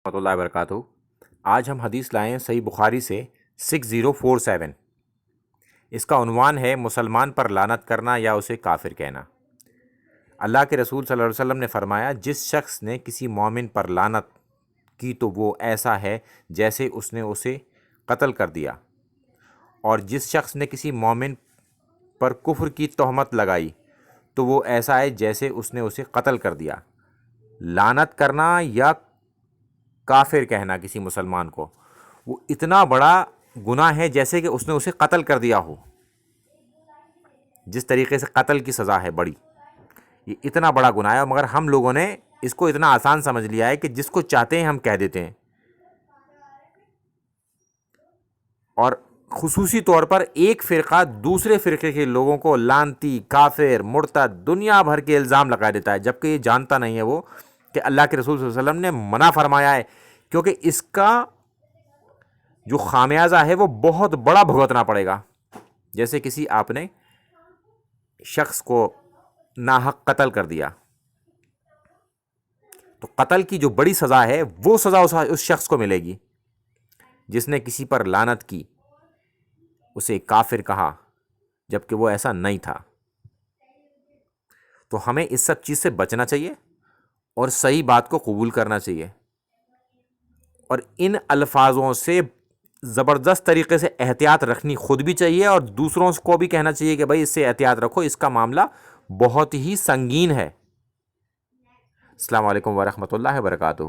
ورحمۃ اللہ وبرکاتہ۔ آج ہم حدیث لائے ہیں صحیح بخاری سے 6047۔ اس کا عنوان ہے مسلمان پر لعنت کرنا یا اسے کافر کہنا۔ اللہ کے رسول صلی اللہ علیہ وسلم نے فرمایا، جس شخص نے کسی مومن پر لعنت کی تو وہ ایسا ہے جیسے اس نے اسے قتل کر دیا، اور جس شخص نے کسی مومن پر کفر کی تہمت لگائی تو وہ ایسا ہے جیسے اس نے اسے قتل کر دیا۔ لعنت کرنا یا کافر کہنا کسی مسلمان کو، وہ اتنا بڑا گناہ ہے جیسے کہ اس نے اسے قتل کر دیا ہو۔ جس طریقے سے قتل کی سزا ہے بڑی، یہ اتنا بڑا گناہ ہے، مگر ہم لوگوں نے اس کو اتنا آسان سمجھ لیا ہے کہ جس کو چاہتے ہیں ہم کہہ دیتے ہیں، اور خصوصی طور پر ایک فرقہ دوسرے فرقے کے لوگوں کو لعنتی، کافر، مرتد، دنیا بھر کے الزام لگا دیتا ہے، جبکہ یہ جانتا نہیں ہے وہ کہ اللہ کے رسول صلی اللہ علیہ وسلم نے منع فرمایا ہے، کیونکہ اس کا جو خامیازہ ہے وہ بہت بڑا بھگتنا پڑے گا۔ جیسے کسی آپ نے شخص کو ناحق قتل کر دیا، تو قتل کی جو بڑی سزا ہے وہ سزا اس شخص کو ملے گی۔ جس نے کسی پر لعنت کی، اسے کافر کہا جبکہ وہ ایسا نہیں تھا۔ تو ہمیں اس سب چیز سے بچنا چاہیے اور صحیح بات کو قبول کرنا چاہیے، اور ان الفاظوں سے زبردست طریقے سے احتیاط رکھنی خود بھی چاہیے، اور دوسروں کو بھی کہنا چاہیے کہ بھائی اس سے احتیاط رکھو، اس کا معاملہ بہت ہی سنگین ہے۔ السلام علیکم ورحمۃ اللہ وبرکاتہ۔